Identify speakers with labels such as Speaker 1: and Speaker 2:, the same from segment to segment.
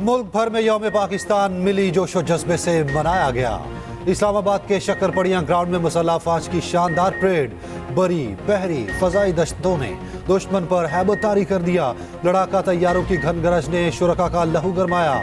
Speaker 1: मुल्क भर में यौम पाकिस्तान मिली जोशो जज्बे से मनाया गया। इस्लामाबाद के शक्करपड़ियां ग्राउंड में मुसल्लह अफवाज की शानदार परेड, बरी बहरी फजाई दस्तों ने दुश्मन पर हैबत तारी कर दिया। लड़ाका तैयारों की घन गरज ने शुरका का लहू गरमाया।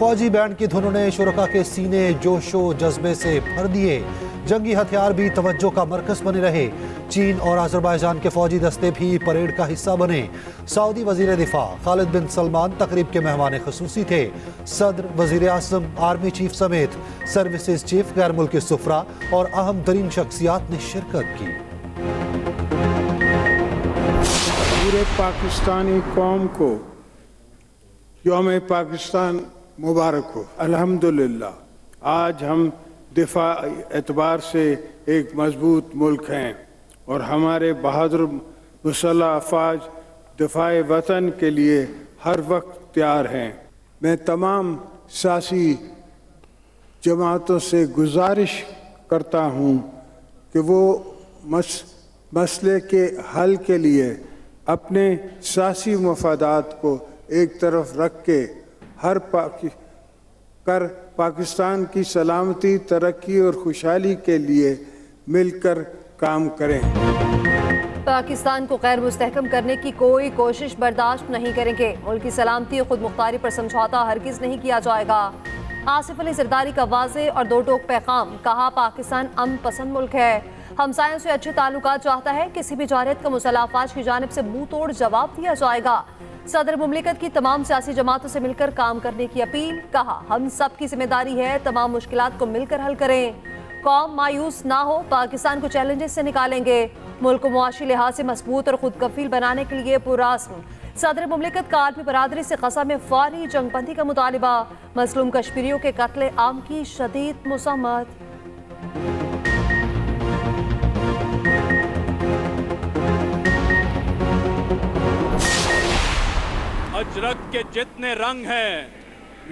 Speaker 1: फौजी बैंड की धुनों ने शुरका के सीने जोशो जज्बे से भर दिए। जंगी हथियार भी तवज्जो का मरकज बने रहे। चीन और अजरबैजान के फौजी दस्ते भी परेड का हिस्सा बने। सऊदी वजीर दिफा खालिद बिन सलमान तकरीब के मेहमान खुसूसी थे। सदर, वजीर आज़म, आर्मी चीफ समेत सर्विसेज चीफ, गैर मुल्की सुफरा और अहम तरीन शख्सियात ने शिरकत की।
Speaker 2: पूरे पाकिस्तानी कौम को यौम पाकिस्तान मुबारक हो। अल्हम्दुलिल्लाह आज हम दिफा एतबार से एक मजबूत मुल्क हैं और हमारे बहादुर मुसल्लह अफवाज दिफाए वतन के लिए हर वक्त तैयार हैं। मैं तमाम सियासी जमातों से गुजारिश करता हूँ कि वो मसले के हल के लिए अपने सियासी मफादात को एक तरफ रख के पाकिस्तान की सलामती, तरक्की और खुशहाली के लिए मिलकर काम करें।
Speaker 3: पाकिस्तान को गैर मुस्तहकम करने की कोई कोशिश बर्दाश्त नहीं करेंगे। मुल्क की सलामती और खुद मुख्तारी पर समझौता हरगिज नहीं किया जाएगा। आसिफ अली जरदारी का वाज़े और दो टोक पैगाम, कहा पाकिस्तान अमन पसंद मुल्क है, हमसायों से अच्छे ताल्लुकात चाहता है, किसी भी जारत का मुसल्लह अफवाज की जानिब से मुंह तोड़ जवाब दिया जाएगा। सदर मुमलिकत की तमाम सियासी जमातों से मिलकर काम करने की अपील, कहा हम सब की जिम्मेदारी है तमाम मुश्किलात को मिलकर हल करें। कौम मायूस ना हो, पाकिस्तान को चैलेंजेस से निकालेंगे। मुल्क को मुआशी लिहाज से मजबूत और खुद कफील बनाने के लिए पुरअज़्म। सदर मुमलिकत का आलमी बरादरी से क़सम में फौरी जंगबंदी का मुतालिबा। मजलूम कश्मीरियों के कत्ले आम की शदीद मुज़म्मत।
Speaker 4: अजरक के जितने रंग हैं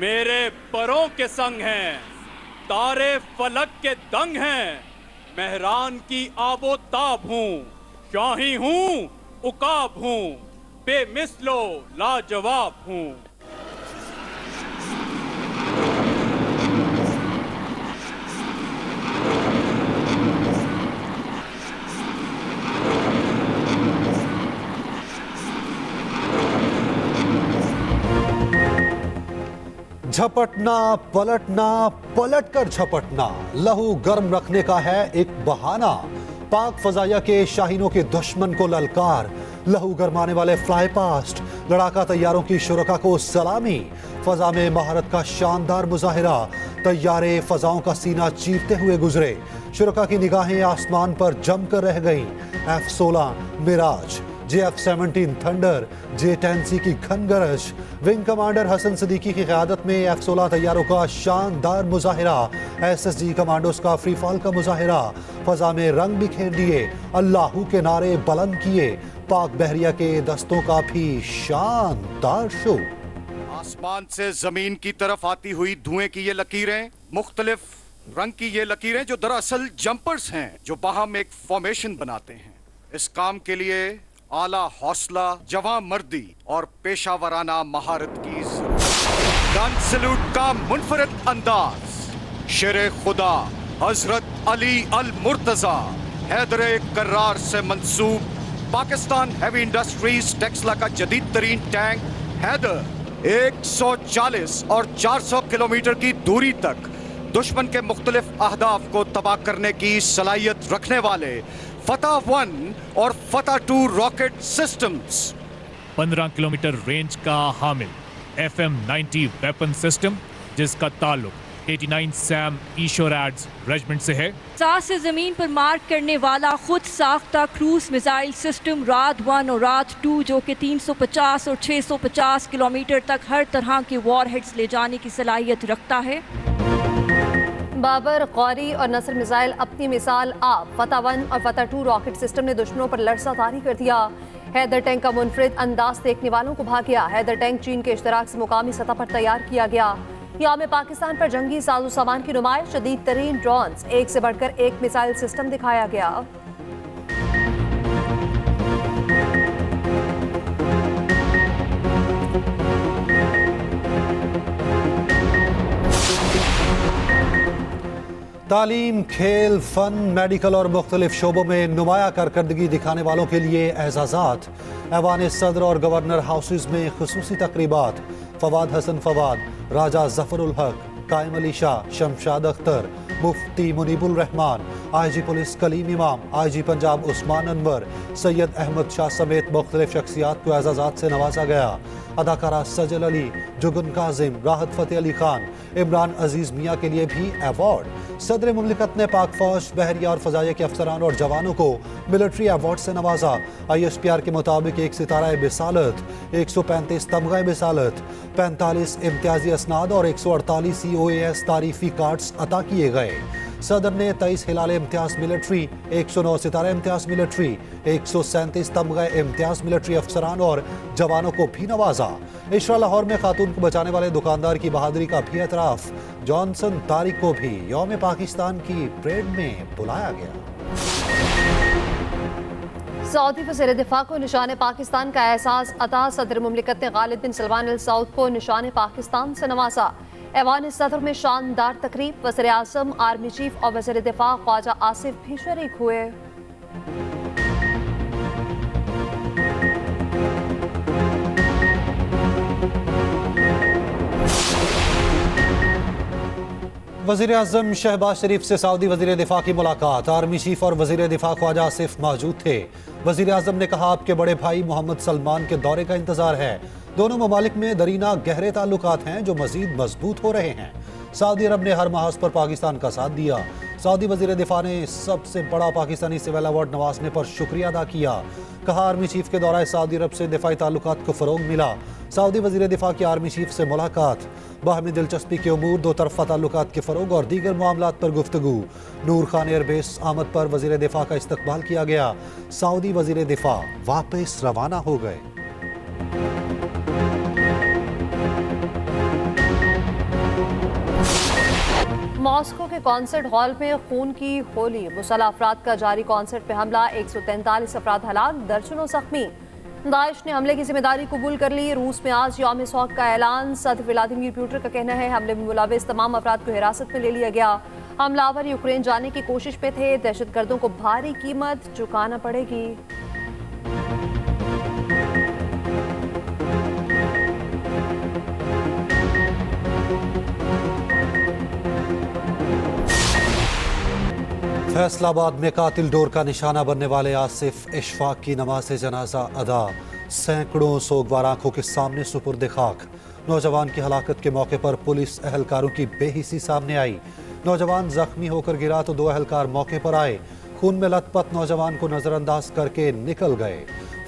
Speaker 4: मेरे परों के संग हैं, तारे फलक के दंग हैं, मेहरान की आबो ताब हूँ, शाही हूँ उकाब हूँ, बेमिसलो लाजवाब हूँ।
Speaker 1: झपटना पलटना, पलटकर झपटना, लहू गर्म रखने का है एक बहाना। पाक फजाइया के शाहीनों के दुश्मन को ललकार, लहू गरमाने वाले फ्लाई पास्ट, लड़ाका तैयारों की शुरका को सलामी। फजा में महारत का शानदार मुजाहिरा, तैयारे फजाओं का सीना चीरते हुए गुजरे। शुरका की निगाहें आसमान पर जमकर रह गईं। F-16 Miraj, JF-17 thunder, J-10C की घन गरज, विंग कमांडर हसन सिद्दीकी की क़यादत में F-16 तैयारों का शानदार मुजाहिरा, SSG कमांडोज का फ्री फॉल का मुजाहिरा। फजा में रंग बिखेर दिए, अल्लाहू के नारे बुलंद किए। पाक बहरिया के दस्तों का भी शानदार शो।
Speaker 5: आसमान से जमीन की तरफ आती हुई धुएं की ये लकीरें, मुख्तलिफ रंग की ये लकीरें जो दरअसल जंपर्स हैं, जो बाहम एक फॉर्मेशन बनाते हैं। इस काम के लिए आला हौसला, जवां मर्दी और पेशावराना महारत की गन सैल्यूट का मुनफरिद अंदाज, शेरे खुदा हजरत अली अल मुर्तजा हैदर कर्रार से मंसूब पाकिस्तान हैवी इंडस्ट्रीज टेक्सला का जदीद तरीन टैंक हैदर 140 और 400 किलोमीटर की दूरी तक दुश्मन के मुख्तलिफ अहदाफ को तबाह करने की सलाहियत रखने वाले फतह 1 और फतह 2 रॉकेट सिस्टम्स।
Speaker 6: 15 किलोमीटर रेंज का हामिल FM-90 वेपन सिस्टम, जिसका ताल्लुक 89 सैम ईशोरैड्स रेजिमेंट से है।
Speaker 7: साथ से जमीन पर मार करने वाला खुद साख्ता क्रूज मिसाइल सिस्टम रात 1 और रात 2, जो कि 350 और 650 किलोमीटर तक हर तरह के वॉरहेड्स ले जाने की सलाहियत रखता है।
Speaker 3: बाबर, गौरी और नसर मिसाइल अपनी मिसाल आप। फतह 1 और फतह 2 रॉकेट सिस्टम ने दुश्मनों पर लरसा तारी कर दिया। हैदर टैंक का मुनफरिद अंदाज देखने वालों को भा गया। हैदर टैंक चीन के इश्तराक से मुकामी सतह पर तैयार किया गया। यौम पाकिस्तान पर जंगी साजो सामान की नुमाइश, शदीद तरीन ड्रोन्स, एक से बढ़कर एक मिसाइल सिस्टम दिखाया गया।
Speaker 1: तालीम, खेल, फन, मेडिकल और मुख्तलिफ शोबों में नुमाया कारकर्दगी दिखाने वालों के लिए एजाज़ात। ऐवान सदर और गवर्नर हाउसेज में खुसूसी तकरीबात। फवाद हसन फवाद, राजा जफरुल हक, कायम अली शाह, शमशाद अख्तर, मुफ्ती मुनीबुल रहमान, IG पुलिस कलीम इमाम, IG पंजाब उस्मान अनवर, सैयद अहमद शाह समेत मुख्तलिफ शख्सियात को एजाज़ात से नवाजा गया। अदाकारा सजल अली, जुगन काजिम, राहत फ़तेह अली खान, इमरान अजीज़ मियाँ के लिए भी अवार्ड। सदर मुमलिकत ने पाक फौज, बहरिया और फ़ज़ाइया के अफसरान और जवानों को मिलिट्री अवार्ड से नवाजा। ISPR के मुताबिक 1 सितारा बिसालत, 135 तमगा बिसालत, 45 इम्तियाजी असनाद और 148 COAS तारीफी कार्ड्स अता किए गए। सदर ने 23 हिलाल इम्तियाज मिलिट्री, 109 सितारा इम्तियाज मिलिट्री, 137 तमगा इम्तियाज मिलिट्री अफसरान और जवानों को भी नवाजा। इशरा लाहौर में खातून को बचाने वाले दुकानदार की बहादुरी का भी एतराफ़। जॉनसन तारिक को भी यौम पाकिस्तान की परेड में बुलाया गया।
Speaker 3: सऊदी वज़ीर दिफा को निशान पाकिस्तान का एहसास अता। सदर मुमलिकत ने गालिब बिन सलमान अल सऊद को निशान पाकिस्तान से नवाजा। ऐवान सदर में शानदार तकरीब। वज़ीर आज़म, आर्मी चीफ और वज़ीर दिफा ख्वाजा आसिफ भी शरीक हुए।
Speaker 1: वज़ीर आज़म शहबाज शरीफ से सऊदी वज़ीर दिफा की मुलाकात। आर्मी चीफ और वज़ीर दिफा ख्वाजा आसिफ मौजूद थे। वज़ीर आज़म ने कहा, आपके बड़े भाई मोहम्मद सलमान के दौरे का इंतजार है। दोनों ममालिक में दरीना गहरे ताल्लुकात हैं जो मजीद मजबूत हो रहे हैं। सऊदी अरब ने हर महाज पर पाकिस्तान का साथ दिया। सऊदी वज़ीर दिफा ने सबसे बड़ा पाकिस्तानी सिविल अवार्ड नवाजने पर शुक्रिया अदा किया। कहा, आर्मी चीफ के दौरान सऊदी अरब से दिफाई ताल्लुकात को फ़रोग मिला। सऊदी वज़ीर दिफा की आर्मी चीफ से मुलाकात। बाहमी दिलचस्पी के उमूर, दो तरफ़ा ताल्लुकात के फ़रोग और दीगर मामलात पर गुफ्तगू। नूर खान एयरबेस आमद पर वज़ीर दिफा का इस्तकबाल किया गया। सऊदी वज़ीर दिफा वापस रवाना हो गए।
Speaker 3: मॉस्को के कॉन्सर्ट हॉल में खून की होली। मुसल्लह अफराद का जारी कॉन्सर्ट पे हमला, 143 अफराद हलाक, दर्जनों जख्मी। दाइश ने हमले की जिम्मेदारी कबूल कर ली। रूस में आज यौम शौक का ऐलान। सदर व्लादिमीर पुतिन का कहना है, हमले में मुलविस तमाम अफराद को हिरासत में ले लिया गया। हमलावर यूक्रेन जाने की कोशिश पे थे। दहशतगर्दों को भारी कीमत चुकाना पड़ेगी।
Speaker 1: फैसलाबाद में कातिल डोर का निशाना बनने वाले आसिफ इशफाक की नमाज जनाजा अदा। सैकड़ों सोगवार आंखों के सामने सुपुर्द खाक। नौजवान की हलाकत के मौके पर पुलिस एहलकारों की बेहिसी सामने आई। नौजवान जख्मी होकर गिरा तो 2 एहलकार मौके पर आए। खून में लथपथ नौजवान को नजरअंदाज करके निकल गए।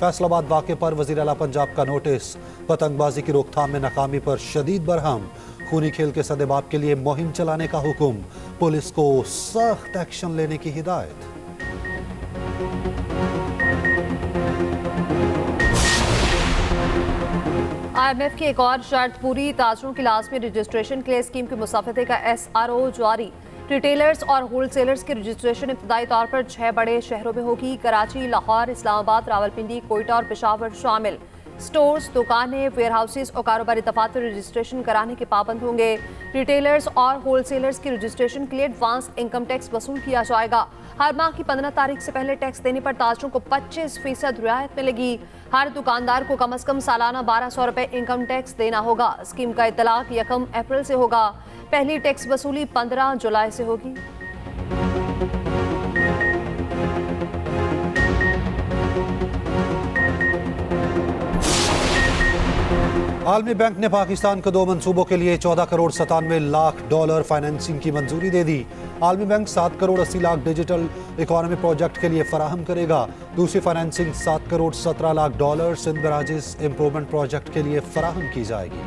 Speaker 1: फैसलाबाद वाक़े पर वज़ीर आला पंजाब का नोटिस। पतंगबाजी की रोकथाम में नाकामी पर शदीद बरहम। खूनी खेल के सदेबाब के लिए मुहिम चलाने का हुक्म। पुलिस को सख्त एक्शन लेने की हिदायत।
Speaker 3: IMF की एक और शर्त पूरी। ताजरों की लाजमी रजिस्ट्रेशन के लिए स्कीम के मुसाफिदे का SRO जारी। रिटेलर्स और होलसेलर्स की रजिस्ट्रेशन इब्तदाई तौर पर 6 बड़े शहरों में होगी। कराची, लाहौर, इस्लामाबाद, रावलपिंडी, कोयटा और पेशावर शामिल। स्टोर्स, दुकानें, वेयर हाउसेज और कारोबारी दफातर रजिस्ट्रेशन कराने के पाबंद होंगे। रिटेलर्स और होलसेलर्स की रजिस्ट्रेशन के लिए एडवांस इनकम टैक्स वसूल किया जाएगा। हर माह की 15 तारीख से पहले टैक्स देने पर ताजरों को 25% रियायत मिलेगी। हर दुकानदार को कम अज कम सालाना 1200 रुपए इनकम टैक्स देना होगा। स्कीम का इतलाक 1 अप्रैल से होगा। पहली टैक्स वसूली 15 जुलाई से होगी।
Speaker 1: आलमी बैंक ने पाकिस्तान को 2 मंसूबों के लिए 14 करोड़ 97 लाख डॉलर फाइनेंसिंग की मंजूरी दे दी। आलमी bank 7 crore 80 lakh digital economy project के लिए फराहम करेगा। दूसरी financing 7 crore 17 lakh dollar Sindh barrages improvement project के लिए फराहम की जाएगी।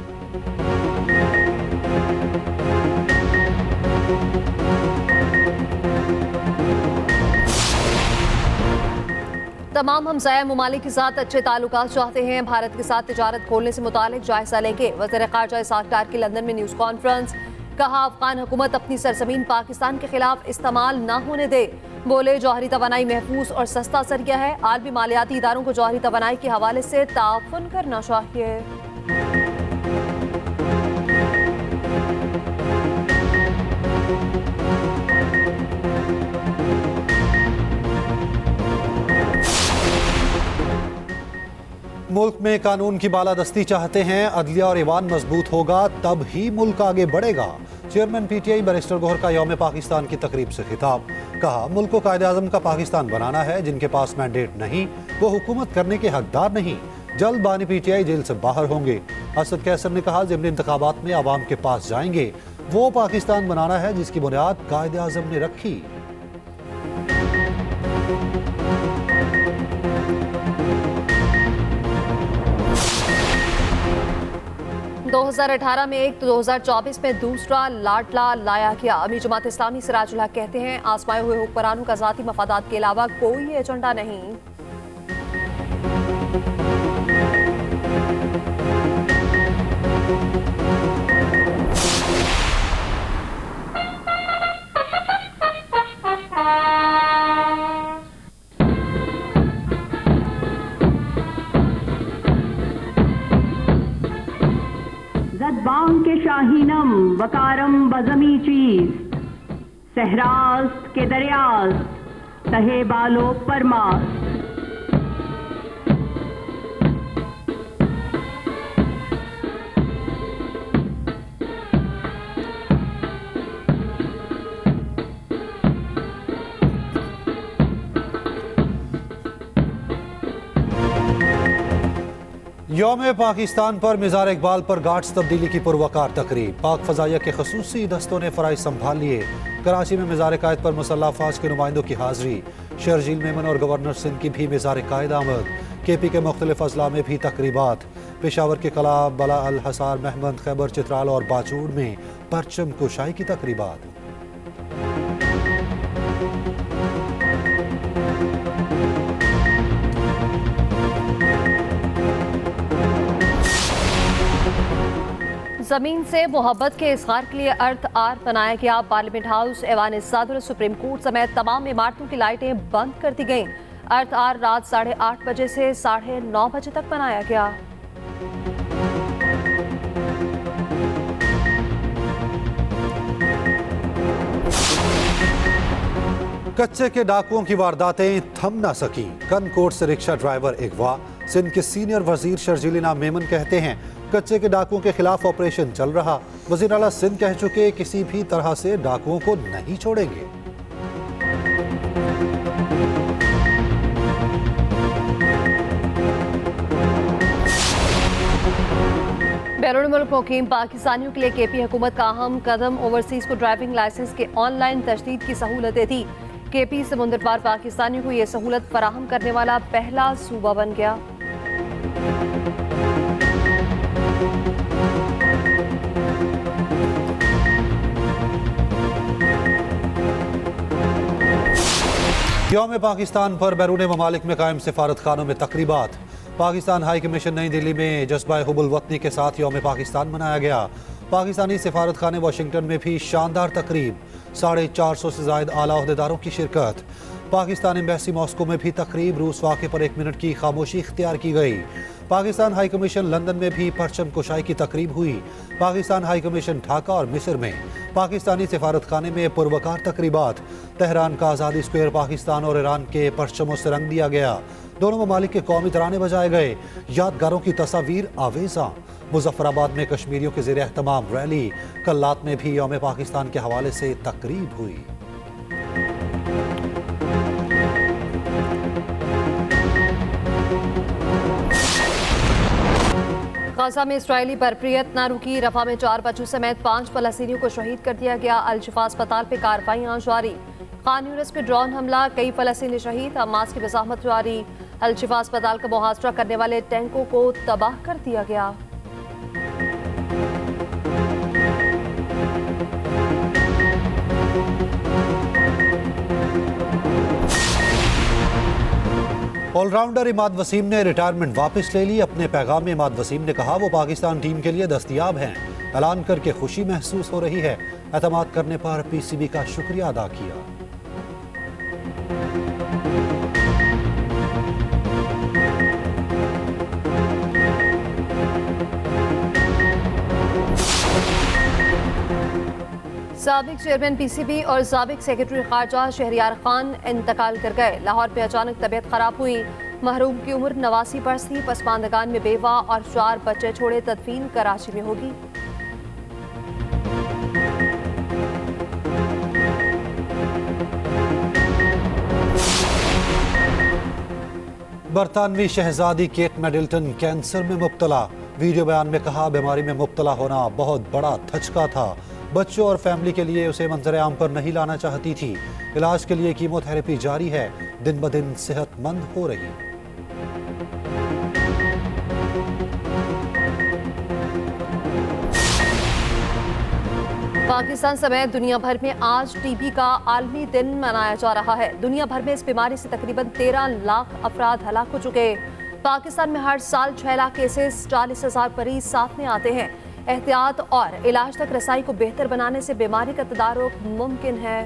Speaker 3: तमाम हमसाया ममालिक के साथ अच्छे ताल्लुकात चाहते हैं। भारत के साथ तिजारत खोलने से मुतालिक जायजा लेंगे। वज़ीर ख़ारजा इसहाक डार की लंदन में न्यूज़ कॉन्फ्रेंस। कहा, अफगान हुकूमत अपनी सरजमीन पाकिस्तान के खिलाफ इस्तेमाल न होने दे। बोले, जौहरी तवानाई महफूज और सस्ता जरिया है। आलमी मालियाती इदारों को जौहरी तवानाई के हवाले से ताउन करना चाहिए।
Speaker 1: मुल्क में कानून की बालादस्ती चाहते हैं, अदलिया और ईवान मजबूत होगा तब ही मुल्क आगे बढ़ेगा। चेयरमैन पीटीआई बैरिस्टर गोहर का यौम पाकिस्तान की तकरीब से खिताब। कहा, मुल्क को कायदे आज़म का पाकिस्तान बनाना है। जिनके पास मैंडेट नहीं वो हुकूमत करने के हकदार नहीं। जल्द बानी पीटीआई जेल से बाहर होंगे। असद कैसर ने कहा, ज़िमनी इंतखाबात में आवाम के पास जाएंगे। वो पाकिस्तान बनाना है जिसकी बुनियाद कायदे आज़म ने रखी।
Speaker 3: 2018 में एक तो 2024 में दूसरा लाडला लाया गया। अमीर जमात इस्लामी सिराजुल हक कहते हैं, आजमाए हुए हुक्मरानों का ज़ाती मफादात के अलावा कोई एजेंडा नहीं।
Speaker 8: जदबांग के शाहीनम वकारम बजमी चीज सहरास्त के दरियास्त तहे बालो परमास्त।
Speaker 1: यौम पाकिस्तान पर मिज़ार इकबाल पर गार्ड्स तब्दीली की पुरवकार तकरीब। पाक फ़ज़ाइया के खसूसी दस्तों ने फ़राइज़ संभाल लिए। कराची में मिज़ार कायद पर मुसल्लह अफ़वाज के नुमाइंदों की हाज़िरी। शर्जील मेमन और गवर्नर सिंध की भी मिज़ार कायद आमद। KP के मुख्तलिफ अज़ला में भी तकरीबात। पेशावर के कला, बला अल हसार, महमद, खैबर, चित्राल और बाजूड़ में परचम कुशाई की तकरीबात।
Speaker 3: जमीन से मोहब्बत के इज़हार के लिए अर्थ आर बनाया गया। पार्लियामेंट हाउस, ऐवान सदर, सुप्रीम कोर्ट समेत तमाम इमारतों की लाइटें बंद कर दी गईं। अर्थ आर रात 8:30 बजे से 9:30 बजे तक बनाया गया।
Speaker 1: कच्चे के डाकुओं की वारदातें थम ना सकी। कनकोट से रिक्शा ड्राइवर अगवा। सिंध के सीनियर वजीर शर्जील मेमन कहते हैं, कच्चे के डाकुओं के खिलाफ ऑपरेशन चल रहा। वजीर आला सिंध कह चुके, किसी भी तरह से डाकुओं को नहीं छोड़ेंगे।
Speaker 3: बैरून मुल्क मुकीम पाकिस्तानियों के लिए KP हुकूमत का अहम कदम। ओवरसीज को ड्राइविंग लाइसेंस के ऑनलाइन तजदीद की सहूलतें दी। KP समुंदरपार पाकिस्तानियों को यह सहूलत फराहम करने वाला पहला सूबा बन गया।
Speaker 1: यौम पाकिस्तान पर बैरून ममालिक में कायम सिफारत खानों में तकरीबात। पाकिस्तान हाई कमीशन नई दिल्ली में जज्बा हुब्बुल वतनी के साथ यौम पाकिस्तान मनाया गया। पाकिस्तानी सिफारत खाने वाशिंगटन में भी शानदार तकरीब। 450 से ज़ायद आला ओहदेदारों की शिरकत। पाकिस्तान एम्बेसी मॉस्को में भी तकरीब। रूस वाक़े पर 1 मिनट की खामोशी इख्तियार की गई। पाकिस्तान हाई कमीशन लंदन में भी परचम कुशाई की तकरीब हुई। पाकिस्तान हाई कमीशन ढाका और मिस्र में पाकिस्तानी सिफारत खाने में पुरवकार तकरीबात। तेहरान का आज़ादी स्क्वायर पाकिस्तान और ईरान के परचमों से रंग दिया गया। दोनों ममालिक के कौमी तराने बजाए गए। यादगारों की तस्वीर आवेज़ा। मुजफ्फराबाद में कश्मीरियों के ज़ेर एहतमाम रैली। कल्लात में भी यौम पाकिस्तान के हवाले से तकरीब हुई।
Speaker 3: गाजा में इस्राएली बरप्रियत न रुकी। रफा में 4 बच्चों समेत 5 फलस्तीनियों को शहीद कर दिया गया। अल शिफा अस्पताल पे कार्रवाइयां जारी। खान यूनिस पे ड्रोन हमला, कई फलस्तीनी शहीद। हमास की वजाहत जारी। अल शिफा अस्पताल का मुहासरा करने वाले टैंकों को तबाह कर दिया गया।
Speaker 1: ऑलराउंडर इमाद वसीम ने रिटायरमेंट वापस ले ली। अपने पैगाम में इमाद वसीम ने कहा, वो पाकिस्तान टीम के लिए दस्तयाब हैं। ऐलान करके खुशी महसूस हो रही है। एतमाद करने पर PCB का शुक्रिया अदा किया।
Speaker 3: साबिक चेयरमैन PCB और साबिक सेक्रेटरी खारजा शहरियार खान इंतकाल कर गए। लाहौर में अचानक तबीयत खराब हुई। महरूम की उम्र 89 बरस थी। पसमानदगान में बेवा और 4 बच्चे छोड़े। तदफीन कराची में होगी।
Speaker 1: बरतानवी शहजादी केट मिडलटन कैंसर में मुब्तला। वीडियो बयान में कहा, बीमारी में मुब्तला होना बहुत बड़ा धचका था। बच्चों और फैमिली के लिए उसे मंजर आम पर नहीं लाना चाहती थी। इलाज के लिए कीमोथेरेपी जारी है। दिन ब दिन सेहतमंद हो रही।
Speaker 3: पाकिस्तान समेत दुनिया भर में आज टीबी का आलमी दिन मनाया जा रहा है। दुनिया भर में इस बीमारी से तकरीबन 13 लाख अफराद हलाक हो चुके। पाकिस्तान में हर साल 6 लाख केसेस, 40,000 मरीज सामने आते हैं। एहतियात और इलाज तक रसाई को बेहतर बनाने से बीमारी का तदारुक मुमकिन है।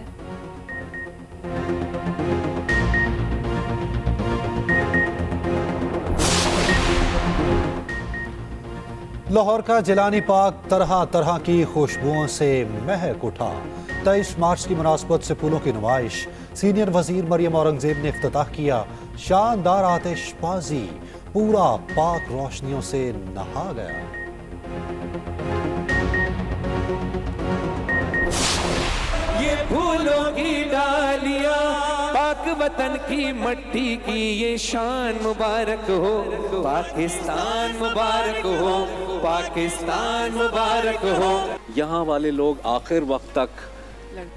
Speaker 1: लाहौर का जिलानी पार्क तरह तरह की खुशबुओं से महक उठा। 23 मार्च की मुनासबत से फूलों की नुमाइश। सीनियर वजीर मरियम औरंगजेब ने इफ्तिताह किया। शानदार आतिशबाजी। पूरा पार्क रोशनियों से नहा गया।
Speaker 9: ये फूलों की डालियां पाक वतन की मट्टी की ये शान मुबारक हो। पाकिस्तान मुबारक हो, पाकिस्तान मुबारक हो।
Speaker 10: यहाँ वाले लोग आखिर वक्त तक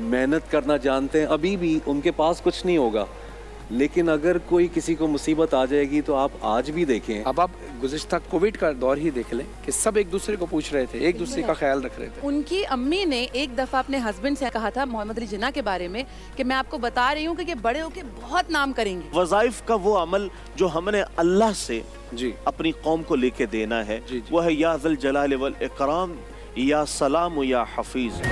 Speaker 10: मेहनत करना जानते हैं। अभी भी उनके पास कुछ नहीं होगा, लेकिन अगर कोई किसी को मुसीबत आ जाएगी तो आप आज भी देखें।
Speaker 11: अब आप गुज़िश्ता कोविड का दौर ही देख लें कि सब एक दूसरे को पूछ रहे थे, एक दूसरे का ख्याल रख रहे थे।
Speaker 12: उनकी अम्मी ने एक दफ़ा अपने हस्बैंड से कहा था, मोहम्मद अली जिन्ना के बारे में, कि मैं आपको बता रही हूँ कि ये बड़े होके बहुत नाम करेंगे।
Speaker 13: वज़ाइफ का वो अमल जो हमने अल्लाह से
Speaker 11: जी
Speaker 13: अपनी कौम को लेके देना है, वो है या ज़ल जलाल वल इकराम, या सलाम, या हफीज।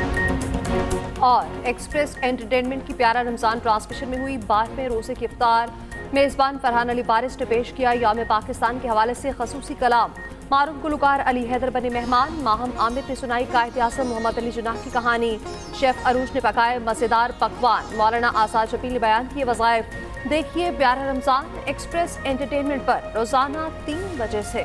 Speaker 3: और एक्सप्रेस एंटरटेनमेंट की प्यारा रमजान ट्रांसमिशन में हुई 12वें रोजे की इफ्तार। मेज़बान फरहान अली बारिश ने पेश किया यौम पाकिस्तान के हवाले से खसूसी कलाम। मारूफ गुलकार अली हैदर बने मेहमान। माहम आमिर ने सुनाई कायद आज़म मोहम्मद अली जिन्ना की कहानी। शेफ अरूज ने पकाए मज़ेदार पकवान। मौलाना आसाद शफी ने बयान किए वज़ाइफ। देखिए प्यारा रमजान एक्सप्रेस एंटरटेनमेंट पर रोजाना 3 बजे से।